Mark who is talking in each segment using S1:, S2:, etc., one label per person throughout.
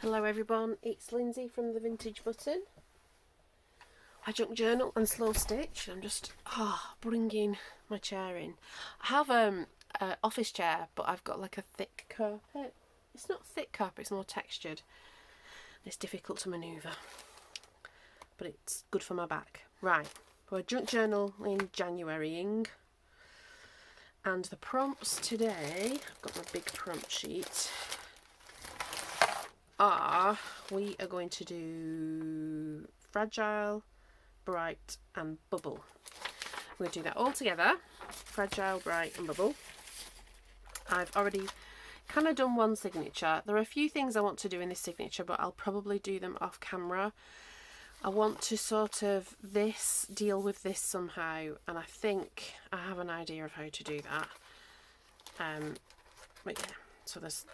S1: Hello everyone, it's Lindsay from the Vintage Button. I junk journal and slow stitch. I'm just bringing my chair in. I have an office chair, but I've got like a thick carpet. It's not thick carpet, it's more textured. It's difficult to manoeuvre, but it's good for my back. Right, we're junk journal in Januarying, and the prompts today, I've got my big prompt sheet. We are going to do fragile, bright and bubble. We're going to do that all together. Fragile, bright and bubble. I've already kind of done one signature. There are a few things I want to do in this signature, but I'll probably do them off camera. I want to sort of deal with this somehow, and I think I have an idea of how to do that. But yeah, so there's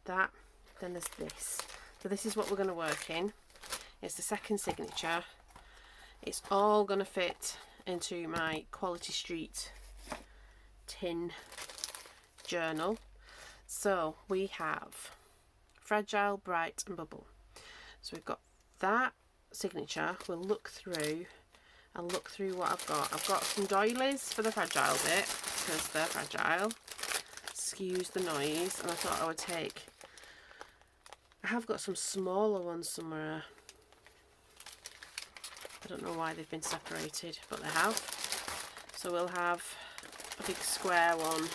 S1: that. Then there's this. So this is what we're going to work in. It's the second signature. It's all going to fit into my Quality Street tin journal. So we have fragile, bright and bubble. So we've got that signature. We'll look through. I'll look through what I've got. I've got some doilies for the fragile bit because they're fragile. Excuse the noise. And I thought I would take... I have got some smaller ones somewhere. I don't know why they've been separated, but they have. So we'll have a big square one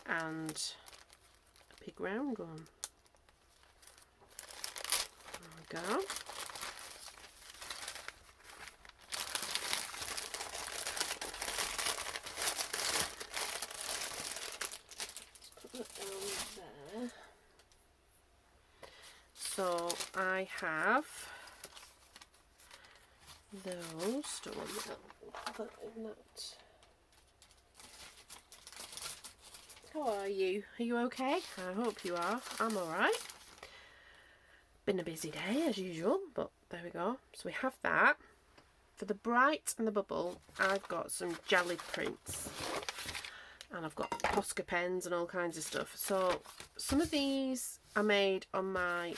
S1: and a big round one. There we go. Let's put that down there. So I have those. Don't want that in that. How are you? Are you okay? I hope you are. I'm alright. Been a busy day as usual, but there we go. So we have that. For the bright and the bubble, I've got some jelly prints. And I've got Posca pens and all kinds of stuff. So some of these I made on my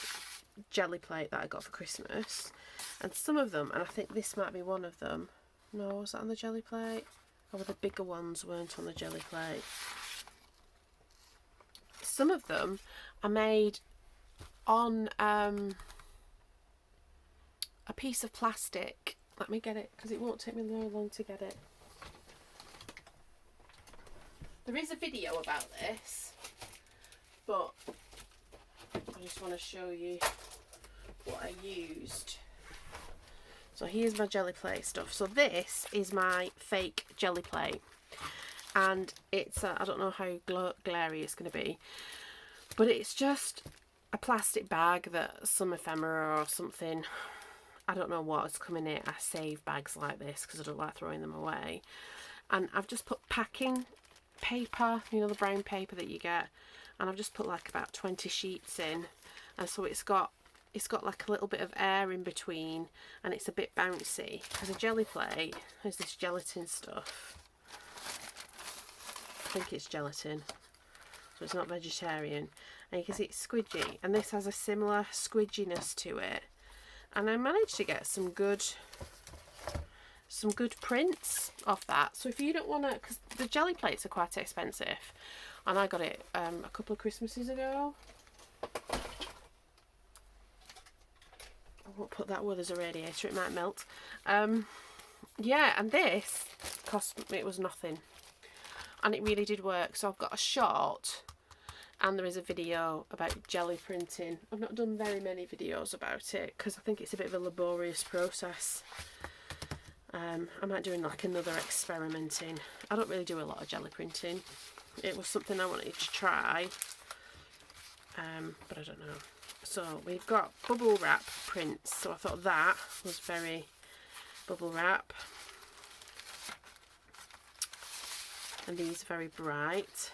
S1: jelly plate that I got for Christmas, and some of them, and I think this might be one of them. No, was that on the jelly plate? Or the bigger ones weren't on the jelly plate. Some of them I made on a piece of plastic. Let me get it, because it won't take me very long to get it. There is a video about this, but I just want to show you what I used. So here's my jelly plate stuff. So this is my fake jelly plate, and it's I don't know how glary it's going to be, but it's just a plastic bag that some ephemera or something, I don't know what is coming in it. I save bags like this because I don't like throwing them away, and I've just put packing paper, you know, the brown paper that you get, and I've just put like about 20 sheets in, and so it's got like a little bit of air in between, and it's a bit bouncy because a jelly plate has this gelatin stuff. I think it's gelatin, so it's not vegetarian, and you can see it's squidgy, and this has a similar squidginess to it, and I managed to get some good prints off that. So if you don't want to, because the jelly plates are quite expensive, and I got it a couple of Christmases ago. I won't put that where there's a radiator, it might melt. Yeah, and this it was nothing, and it really did work. So I've got a short, and there is a video about jelly printing. I've not done very many videos about it because I think it's a bit of a laborious process. I might do like another experimenting. I don't really do a lot of jelly printing. It was something I wanted to try, but I don't know. So we've got bubble wrap prints, so I thought that was very bubble wrap, and these are very bright,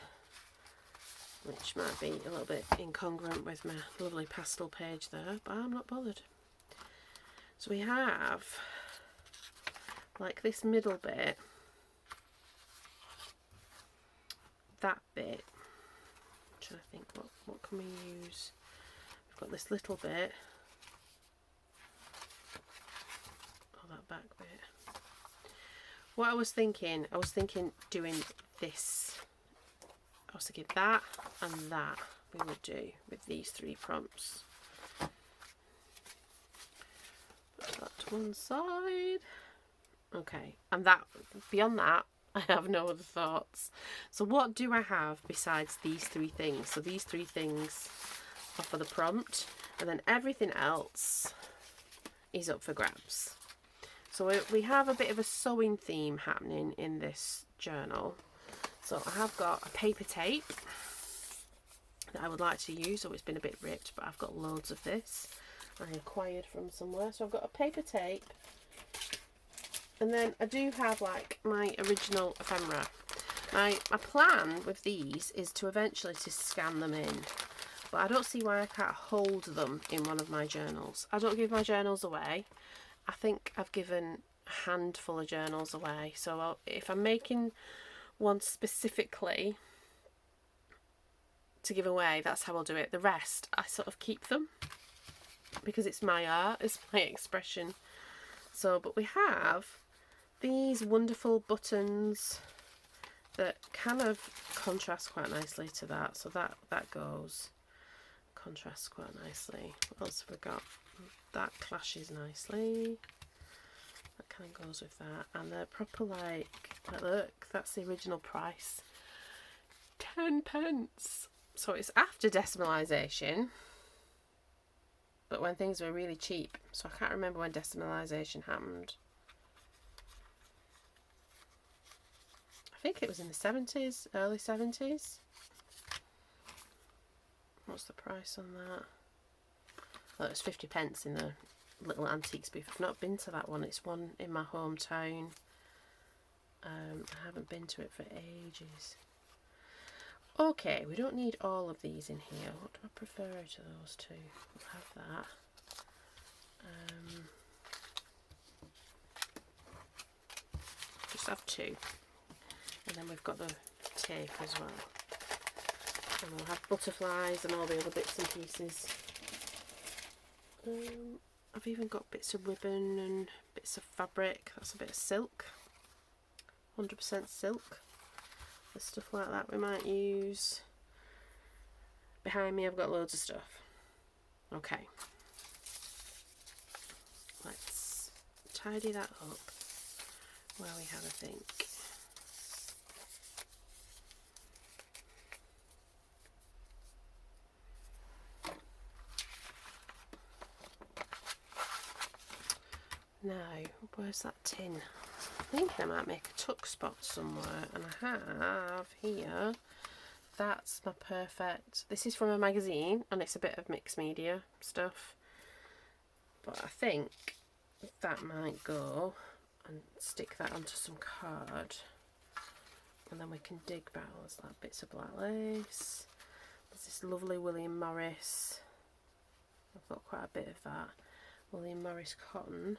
S1: which might be a little bit incongruent with my lovely pastel page there, but I'm not bothered. So we have like this middle bit, that bit. I'm trying to think what can we use. I've got this little bit. Oh, that back bit. What I was thinking doing this. I was thinking that and that we would do with these 3 prompts. Put that to one side. Okay, and that, beyond that, I have no other thoughts. So what do I have besides these 3 things? So these 3 things are for the prompt, and then everything else is up for grabs. So we have a bit of a sewing theme happening in this journal. So I have got a paper tape that I would like to use. So it's been a bit ripped, but I've got loads of this I acquired from somewhere. So I've got a paper tape. And then I do have like my original ephemera. My plan with these is to eventually to scan them in. But I don't see why I can't hold them in one of my journals. I don't give my journals away. I think I've given a handful of journals away. So if I'm making one specifically to give away, that's how I'll do it. The rest, I sort of keep them because it's my art, it's my expression. So, but we have these wonderful buttons that kind of contrast quite nicely to that. So that goes, contrasts quite nicely. What else have we got? That clashes nicely. That kind of goes with that. And they're proper like look, that's the original price. 10p. So it's after decimalisation. But when things were really cheap. So I can't remember when decimalisation happened. I think it was in the 70s, early 70s. What's the price on that? Well, it's 50p in the little antiques booth. I've not been to that one. It's one in my hometown. I haven't been to it for ages. Okay, we don't need all of these in here. What do I prefer to those 2? We'll have that. Just have 2. And then we've got the tape as well. And we'll have butterflies and all the other bits and pieces. I've even got bits of ribbon and bits of fabric. That's a bit of silk. 100% silk. There's stuff like that we might use. Behind me I've got loads of stuff. Okay. Let's tidy that up where we have a think. Now, where's that tin? I think I might make a tuck spot somewhere, and I have here, that's my perfect, this is from a magazine, and it's a bit of mixed media stuff, but I think that might go, and stick that onto some card, and then we can dig battles like bits of black lace. There's this lovely William Morris, I've got quite a bit of that, William Morris cotton.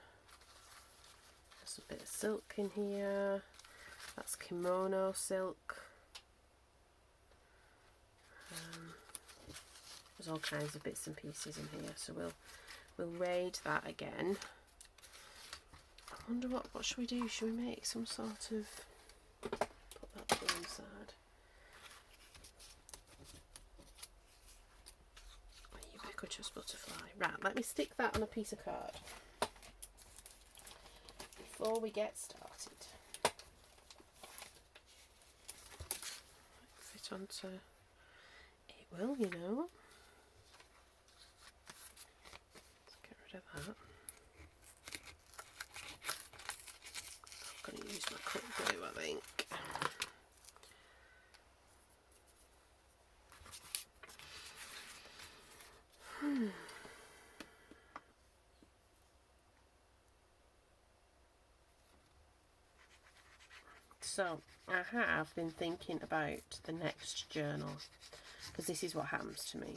S1: There's a bit of silk in here. That's kimono silk. There's all kinds of bits and pieces in here, so we'll raid that again. I wonder what should we do? Should we make some sort of, put that to one side. Ubiquitous butterfly. Right, let me stick that on a piece of card before we get started. Fit onto, it will, you know. Let's get rid of that. I'm going to use my cut glue, I think. So I have been thinking about the next journal, because this is what happens to me.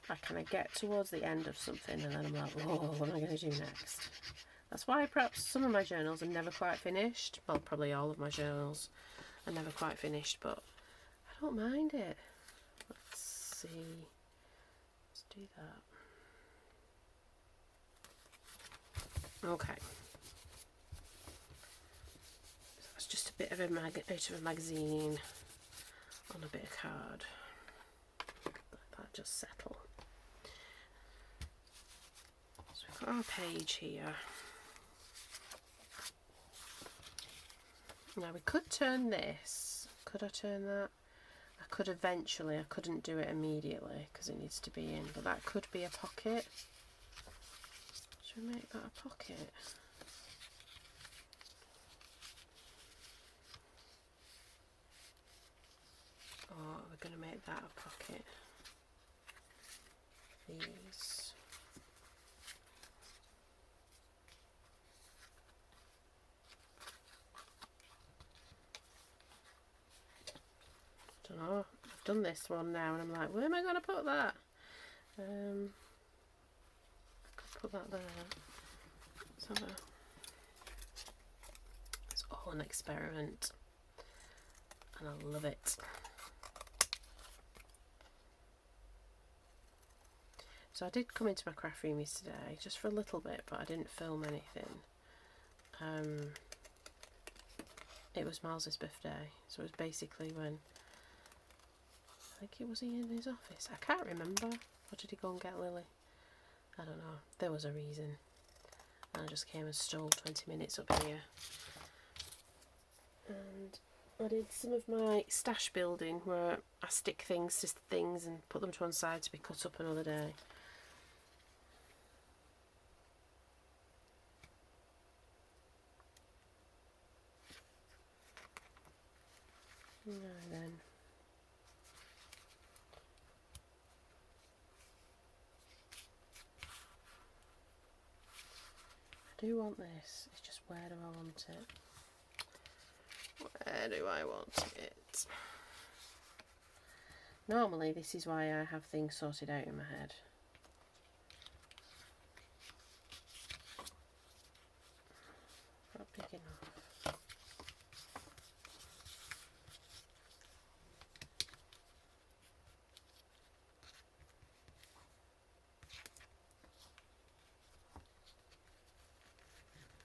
S1: I kind of get towards the end of something and then I'm like, whoa, what am I going to do next? That's why perhaps some of my journals are never quite finished. Well, probably all of my journals are never quite finished, but I don't mind it. Let's see. Let's do that. Okay. So that's just a bit of out of a magazine on a bit of card. Let that just settle. So we've got our page here. Now we could turn this. Could I turn that? I could eventually. I couldn't do it immediately because it needs to be in, but that could be a pocket. Should we make that a pocket? Or we're going to make that a pocket. These. I don't know. I've done this one now and I'm like, where am I going to put that? I could put that there. So it's all an experiment and I love it. So I did come into my craft room yesterday just for a little bit, but I didn't film anything. It was Miles's birthday, so it was basically when I think it was he in his office. I can't remember. Or did he go and get Lily? I don't know. There was a reason. And I just came and stole 20 minutes up here. And I did some of my stash building where I stick things to things and put them to one side to be cut up another day. Now then. I do want this, it's just where do I want it? Where do I want it? Normally this is why I have things sorted out in my head. Not big enough.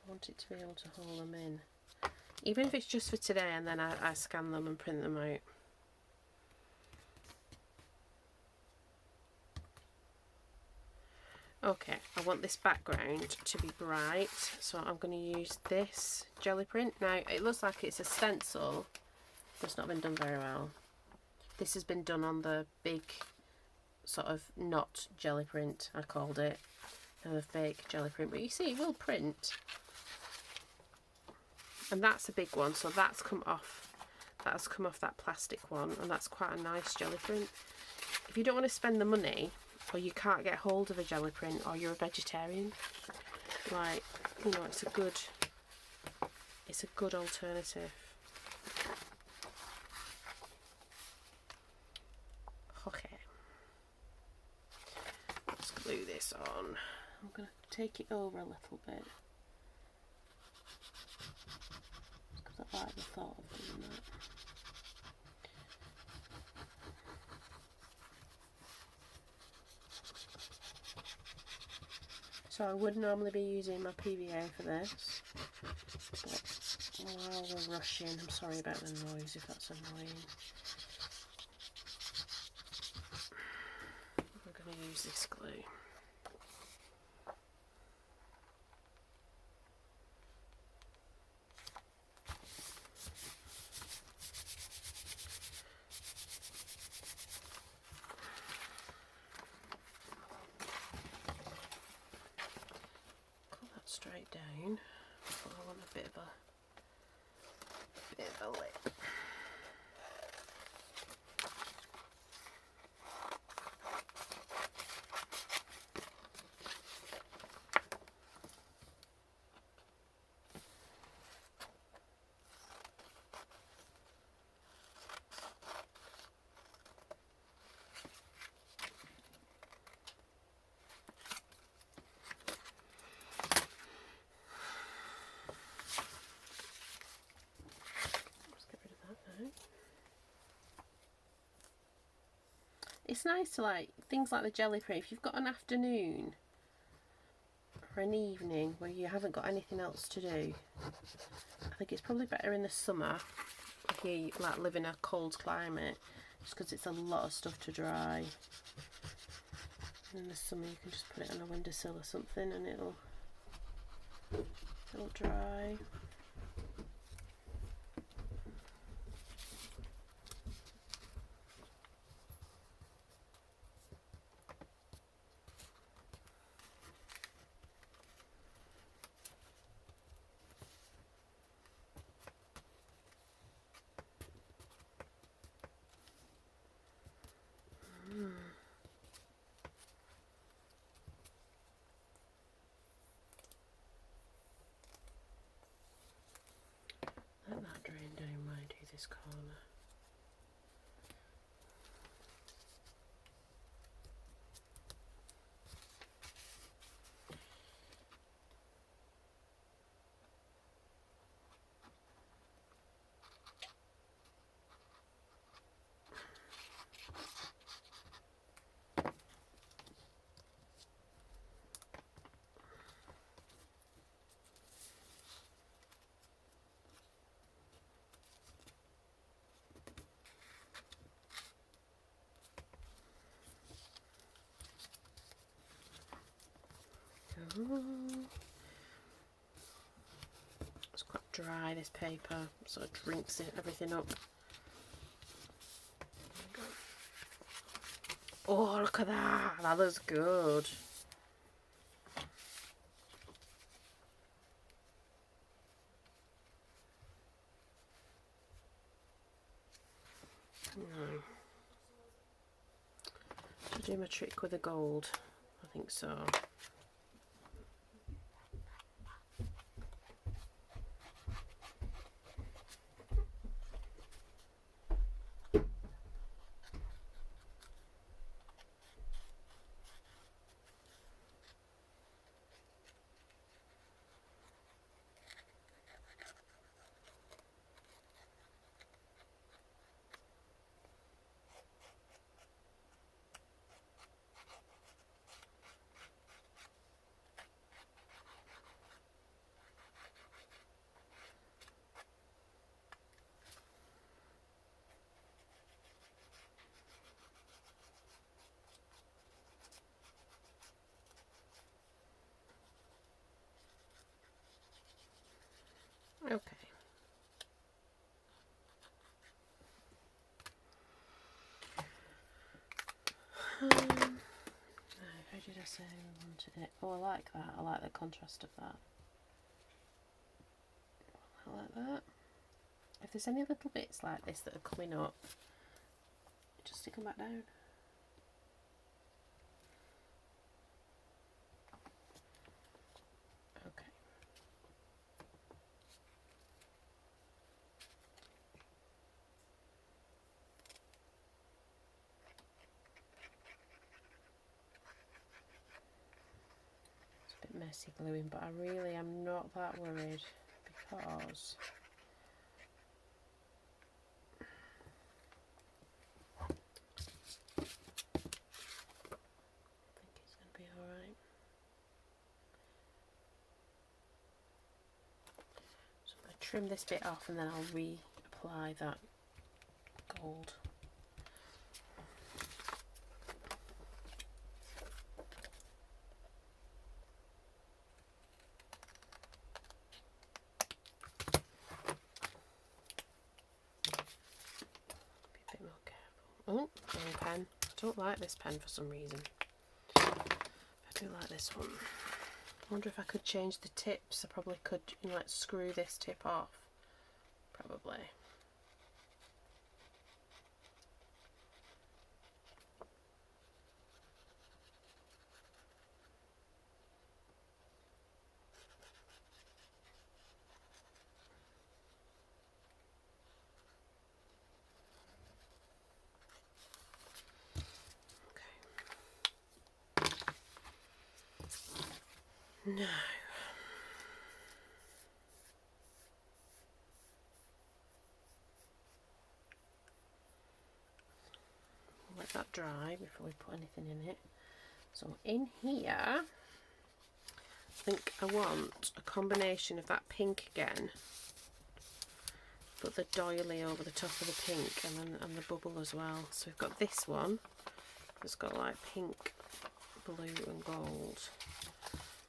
S1: I want it to be able to hold them in. Even if it's just for today and then I scan them and print them out. Okay, I want this background to be bright, so I'm going to use this jelly print. Now, it looks like it's a stencil, but it's not been done very well. This has been done on the big sort of not jelly print, I called it. The fake jelly print, but you see it will print. And that's a big one, so that's come off. That's come off that plastic one, and that's quite a nice jelly print. If you don't want to spend the money, or you can't get hold of a jelly print, or you're a vegetarian, like, you know, it's a good alternative. Okay, let's glue this on. I'm going to take it over a little bit because I like the thought of doing that. So I would normally be using my PVA for this, but while we're rushing, I'm sorry about the noise if that's annoying. We're going to use this glue. Straight down, but I want a bit of a lip. it's nice to, like, things like the jelly print, if you've got an afternoon or an evening where you haven't got anything else to do. I think it's probably better in the summer if you like live in a cold climate, just because it's a lot of stuff to dry. And in the summer you can just put it on a windowsill or something and it'll dry. Let that drain down while I do this corner. It's quite dry, this paper, sort of drinks everything up. Oh, look at that! That looks good. No. To do my trick with the gold, I think so. Okay. How did I say I wanted it? Oh, I like that. I like the contrast of that. I like that. If there's any little bits like this that are coming up, just stick them back down. Okay. It's a bit messy gluing, but I really am not that worried because alright. So I'm going to trim this bit off and then I'll reapply that gold. Be a bit more careful. Oh, wrong pen. I don't like this pen for some reason. I do like this one. I wonder if I could change the tips. I probably could, you know, like screw this tip off. Probably. No. Let's that dry before we put anything in it. So in here, I think I want a combination of that pink again, but the doily over the top of the pink, and the bubble as well. So we've got this one that's got like pink, blue and gold.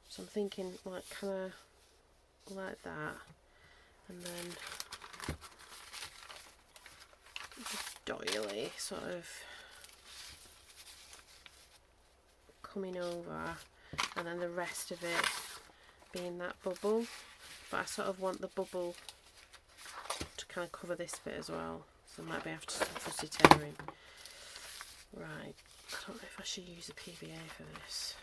S1: So I'm thinking like kind of like that, and then the doily sort of coming over, and then the rest of it being that bubble. But I sort of want the bubble to kind of cover this bit as well, so I might be have to fussy tearing. Right, I don't know if I should use a PVA for this.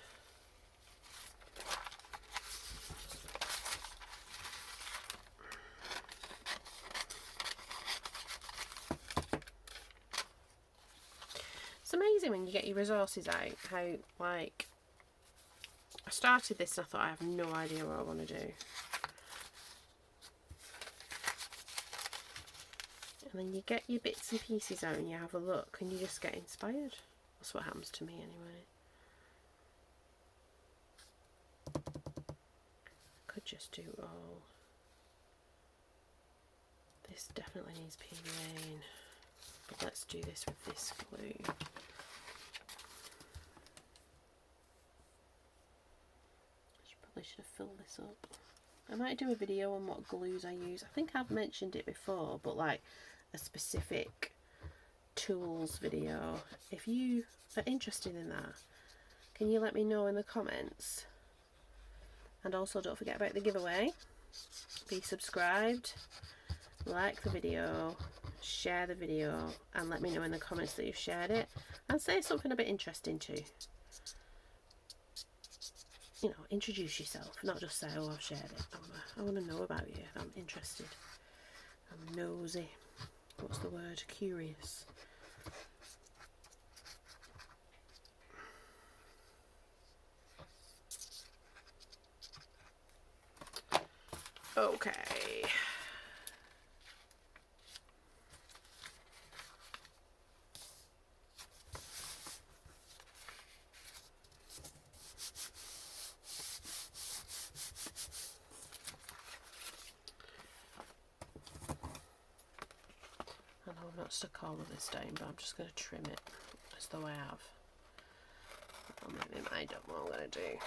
S1: It's amazing when you get your resources out, how like I started this and I thought I have no idea what I want to do. And then you get your bits and pieces out and you have a look and you just get inspired. That's what happens to me anyway. Could just do all. This definitely needs PVA in, but let's do this with this glue. Probably should have filled this up. I might do a video on what glues I use. I think I've mentioned it before, but like a specific tools video. If you are interested in that, can you let me know in the comments? And also don't forget about the giveaway. Be subscribed, like the video, share the video, and let me know in the comments that you've shared it, and say something a bit interesting too. You know, introduce yourself, not just say, oh, I've shared it. I want to know about you. I'm interested. I'm nosy. What's the word? Curious. Okay. I know I've not stuck all of this down, but I'm just going to trim it as though I have. That'll make me mind up what I'm going to do.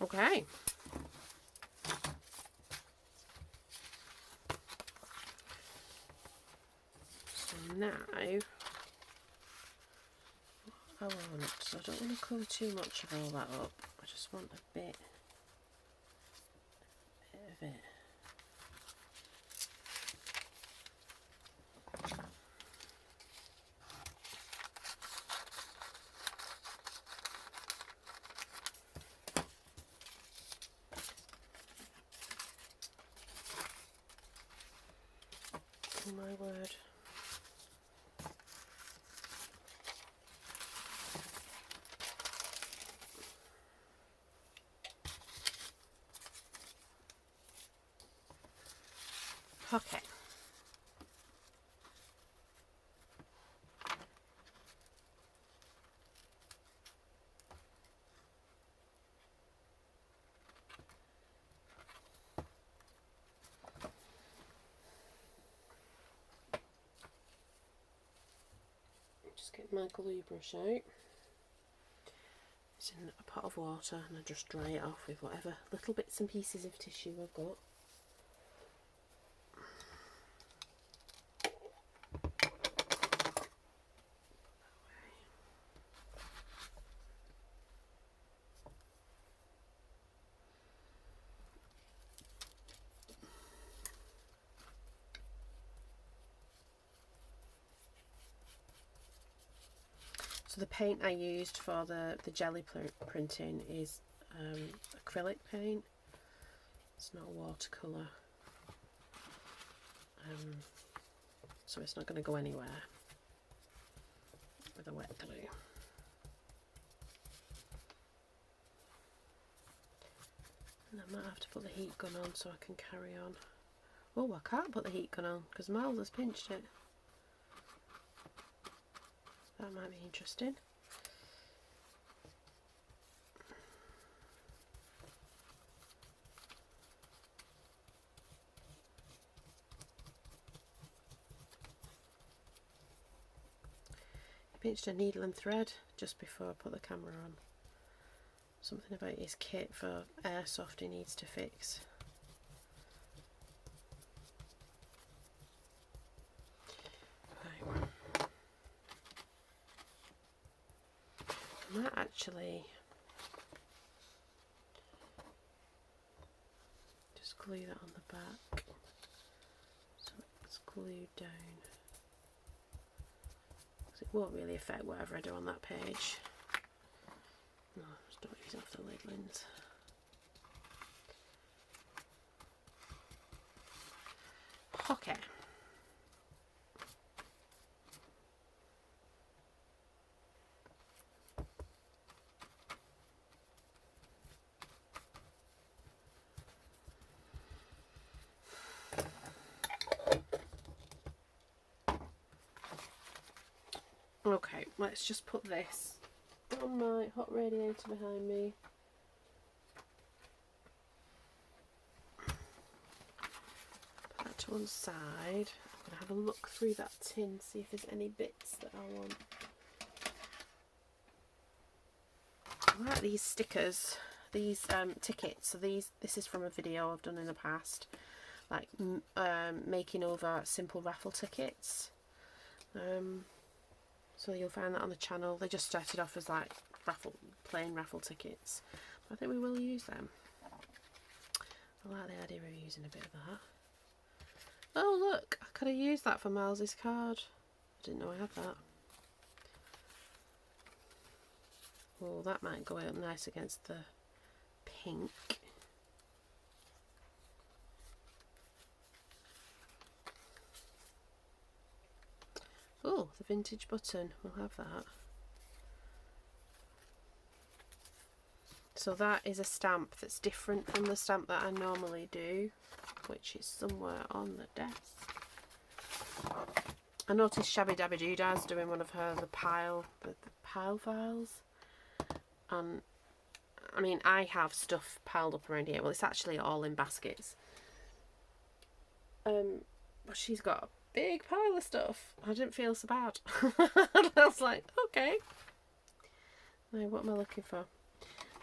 S1: Okay. So now, what I want, so I don't want to cover too much of all that up. I just want a bit of it. Oh my word. Okay. Just get my glue brush out. It's in a pot of water and I just dry it off with whatever little bits and pieces of tissue I've got. So the paint I used for the jelly printing is acrylic paint. It's not watercolour. So it's not going to go anywhere with a wet glue. And I might have to put the heat gun on so I can carry on. Oh, I can't put the heat gun on because Miles has pinched it. That might be interesting. He pinched a needle and thread just before I put the camera on. Something about his kit for airsoft he needs to fix. Right. I might actually just glue that on the back so it's glued down. It won't really affect whatever I do on that page. No, just don't use off the lid lens. Okay. Okay, let's just put this on my hot radiator behind me. Put that to one side. I'm going to have a look through that tin, see if there's any bits that I want. I like these stickers, these tickets. So this is from a video I've done in the past, like making over simple raffle tickets. So you'll find that on the channel. They just started off as like plain raffle tickets. But I think we will use them. I like the idea of using a bit of that. Oh look, I could have used that for Miles's card. I didn't know I had that. Oh, that might go out nice against the pink. Oh, the vintage button, we'll have that. So that is a stamp that's different from the stamp that I normally do, which is somewhere on the desk. I noticed Shabby Dabby Dooda's doing one of the pile files. And I mean, I have stuff piled up around here. Well, it's actually all in baskets. But she's got a big pile of stuff. I didn't feel so bad. I was like, okay. Now, what am I looking for?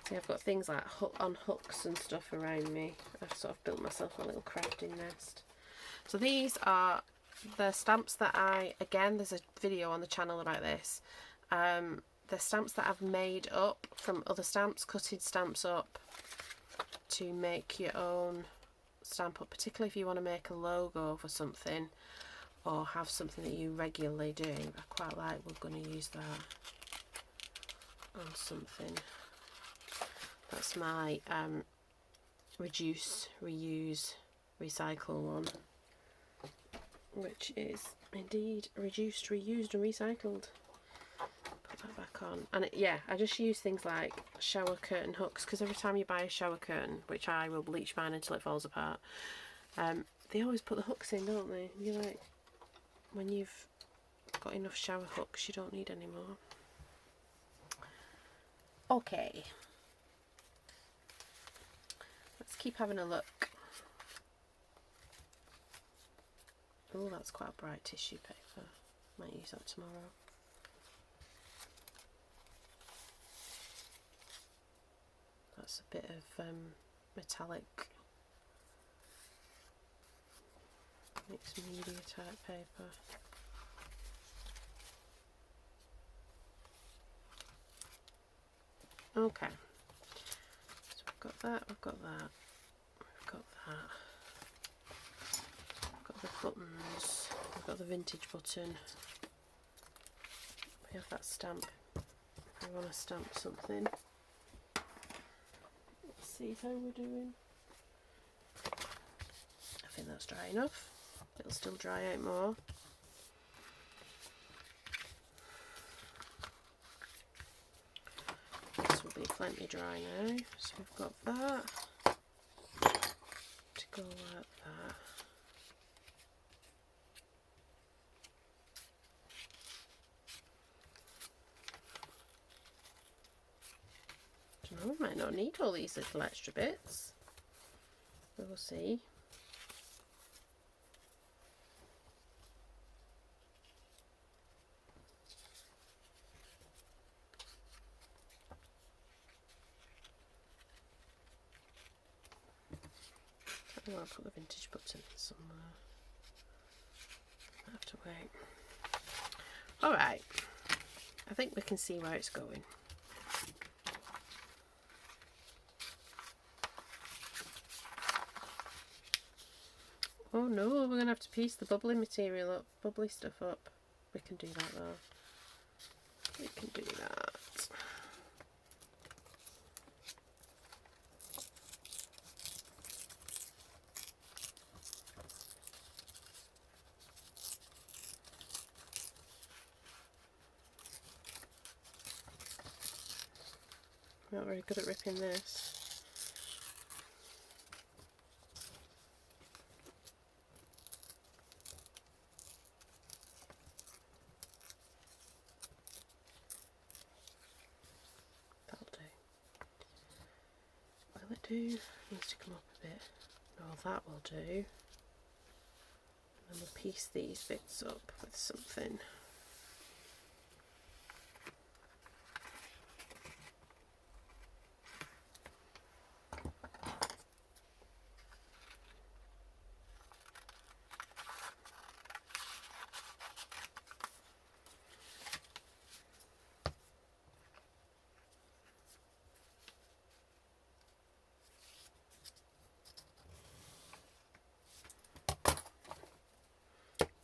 S1: See, I've got things like on hooks and stuff around me. I've sort of built myself a little crafting nest. So these are the stamps that again, there's a video on the channel about this. The stamps that I've made up from other stamps, cutted stamps up to make your own stamp up, particularly if you want to make a logo for something or have something that you regularly do. I quite like, we're going to use that on something. That's my reduce, reuse, recycle one, which is indeed reduced, reused and recycled. Put that back on. And yeah, I just use things like shower curtain hooks, because every time you buy a shower curtain, which I will bleach mine until it falls apart, they always put the hooks in, don't they? You're like, when you've got enough shower hooks, you don't need any more. Okay. Let's keep having a look. Oh, that's quite a bright tissue paper. Might use that tomorrow. That's a bit of metallic, mixed media type paper. Okay, so we've got that, we've got that, we've got that, we've got the buttons, we've got the vintage button, we have that stamp I want to stamp something. Let's see how we're doing. I think that's dry enough. It'll still dry out more. This will be plenty dry now. So we've got that to go like that. I might not need all these little extra bits. We'll see. Oh, I'll put the vintage button somewhere. I have to wait. Alright. I think we can see where it's going. Oh no, we're going to have to piece the bubbly material up, bubbly stuff up. We can do that though. We can do that. I'm not very good at ripping this. Needs to come up a bit. No, that will do. And we'll piece these bits up with something.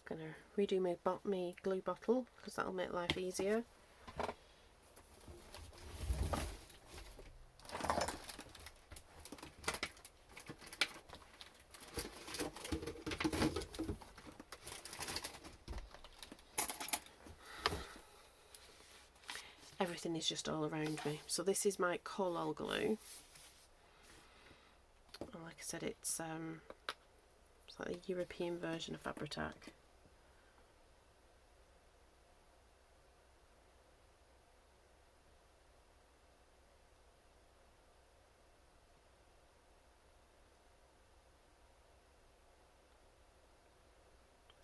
S1: Gonna redo my glue bottle because that'll make life easier. Everything is just all around me. So this is my Collal glue. And like I said, it's like the European version of Fabri-Tac.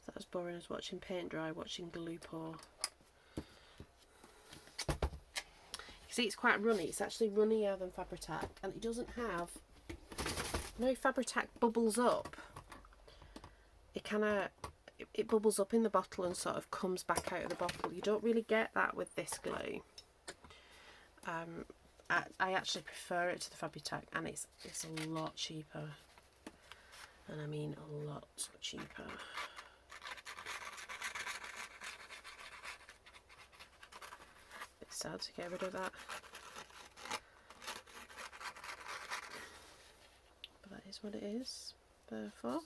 S1: That was boring as watching paint dry, watching glue pour. You see, it's quite runny. It's actually runnier than Fabri-Tac, and it doesn't have. You know, Fabri-Tac bubbles up. It bubbles up in the bottle and sort of comes back out of the bottle. You don't really get that with this glue. I actually prefer it to the Fabri-Tac, and it's a lot cheaper. And I mean a lot cheaper. Bit sad to get rid of that. But that is what it is. Therefore.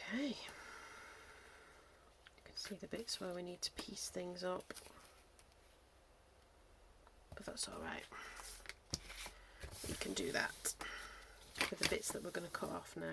S1: Okay, you can see the bits where we need to piece things up, but that's alright. We can do that with the bits that we're going to cut off now.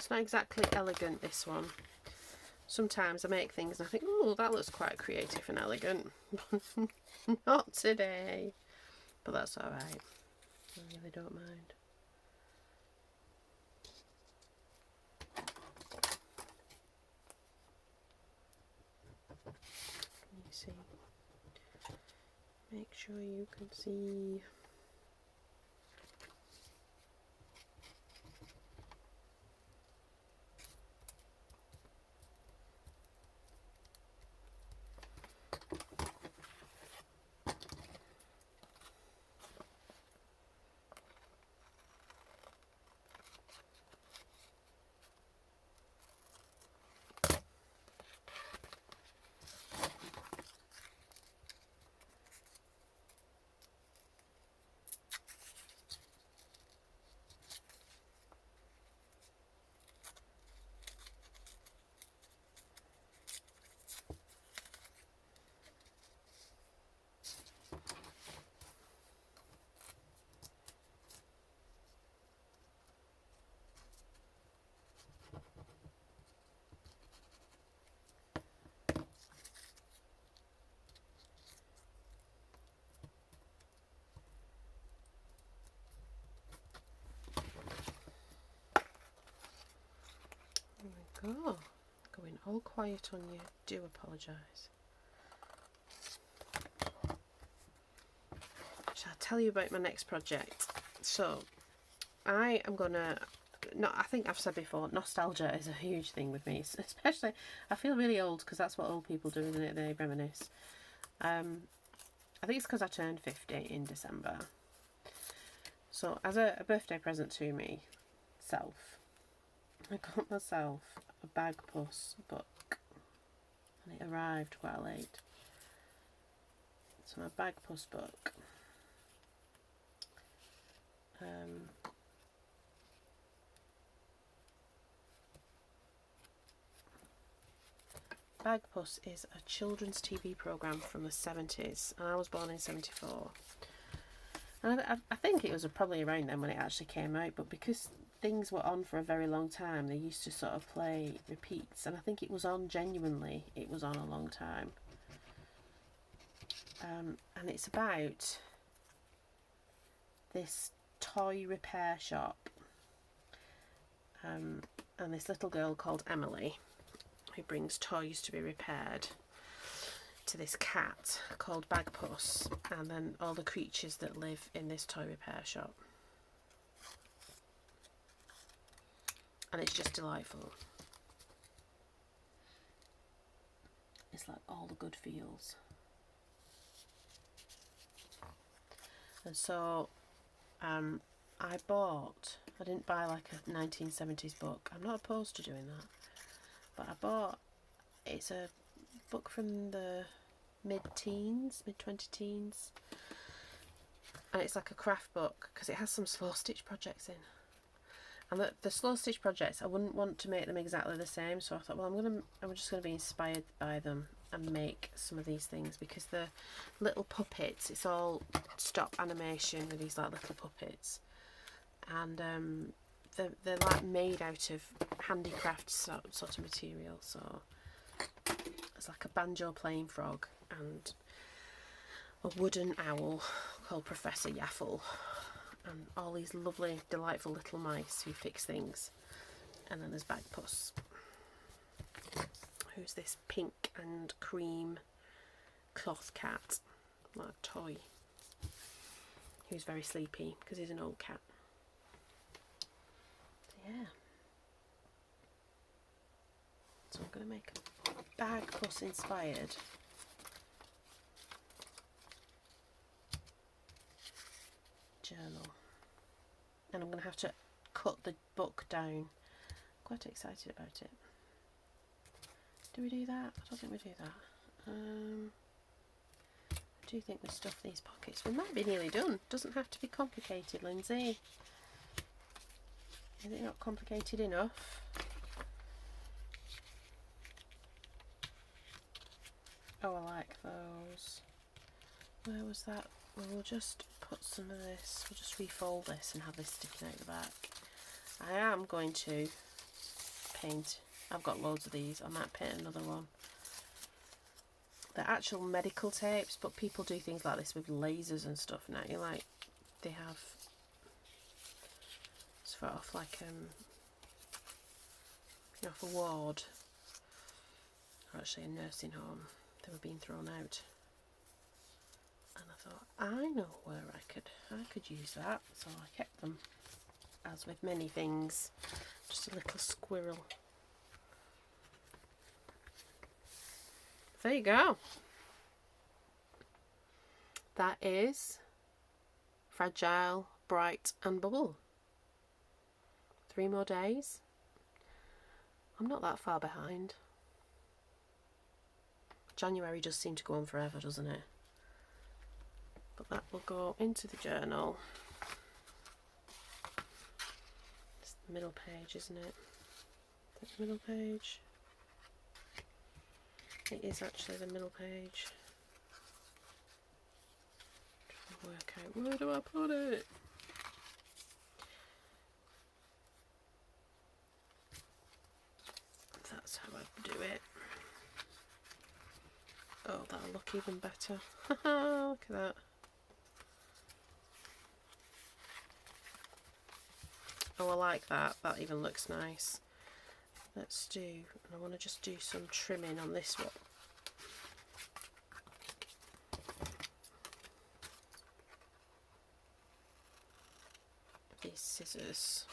S1: It's not exactly elegant, this one. Sometimes I make things and I think, oh, that looks quite creative and elegant. Not today. But that's alright. I really don't mind. Can you see? Make sure you can see. Oh, going all quiet on you. Do apologise. Shall I tell you about my next project? So, I am gonna. I think I've said before, nostalgia is a huge thing with me. Especially, I feel really old because that's what old people do, isn't it? They reminisce. I think it's because I turned 50 in December. So, as a birthday present to me, I got myself a Bagpuss book, and it arrived quite late. So my Bagpuss book. Bagpuss is a children's TV programme from the 70s, and I was born in 74. And I think it was probably around then when it actually came out, but because things were on for a very long time, they used to sort of play repeats, and I think it was on genuinely, it was on a long time. And it's about this toy repair shop, and this little girl called Emily who brings toys to be repaired to this cat called Bagpuss, and then all the creatures that live in this toy repair shop. And it's just delightful. It's like all the good feels. And so I didn't buy like a 1970s book. I'm not opposed to doing that. But it's a book from the mid-20 teens. And it's like a craft book because it has some slow stitch projects in. And the slow stitch projects, I wouldn't want to make them exactly the same. So I thought, well, I'm just going to be inspired by them and make some of these things, because the little puppets, it's all stop animation with these like little puppets, and they're like made out of handicraft sort of material. So it's like a banjo playing frog and a wooden owl called Professor Yaffle, and all these lovely delightful little mice who fix things. And then there's Bagpuss, who's this pink and cream cloth cat, like a toy, who's very sleepy because he's an old cat. So yeah. So I'm going to make a Bagpuss inspired journal. And I'm going to have to cut the book down. Quite excited about it. Do we do that? I don't think we do that. I do think we stuff these pockets. We might be nearly done. Doesn't have to be complicated, Lindsay. Is it not complicated enough? Oh, I like those. Where was that? Well, we'll just put some of this. We'll just refold this and have this sticking out the back. I am going to paint. I've got loads of these. I might paint another one. They're actual medical tapes, but people do things like this with lasers and stuff now. You like, they have, it's for off like you know, off a ward, or actually a nursing home. They were being thrown out, and I thought, I know where I could use that, so I kept them. As with many things, just a little squirrel. There you go. That is Fragile, Bright and Bubble. 3 more days. I'm not that far behind. January does seem to go on forever, doesn't it? But that will go into the journal. It's the middle page, isn't it? Is that the middle page? It is actually the middle page. Trying to work out, where do I put it? That's how I do it. Oh, that'll look even better. Look at that. Oh, I like that. That even looks nice. Let's do, I want to just do some trimming on this one. These scissors.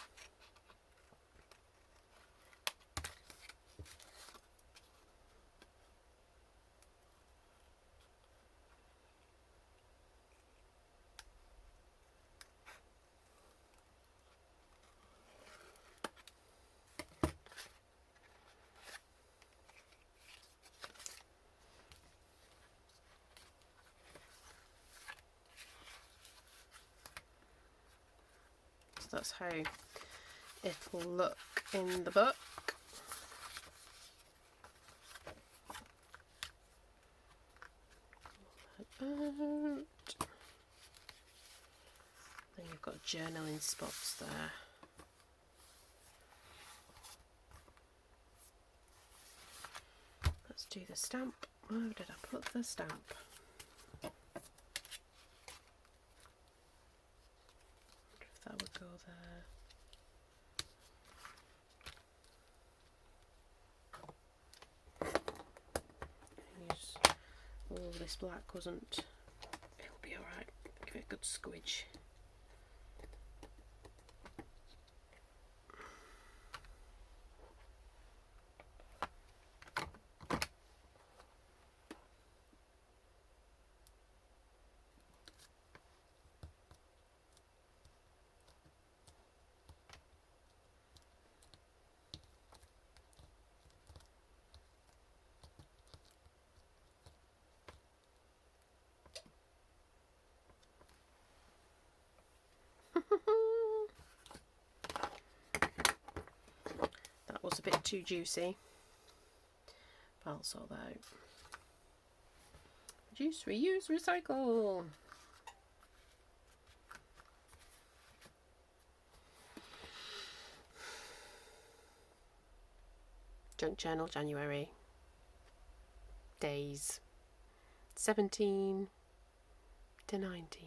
S1: That's how it'll look in the book. Then you've got journaling spots there. Let's do the stamp. Where did I put the stamp? That would go there. Use, oh, this black wasn't, it'll be alright. Give it a good squidge. That was a bit too juicy, but I'll sort that out. Reduce, reuse, recycle. Junk journal, January. Days 17 to 19.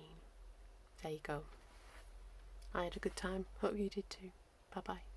S1: There you go. I had a good time. Hope you did too. Bye bye.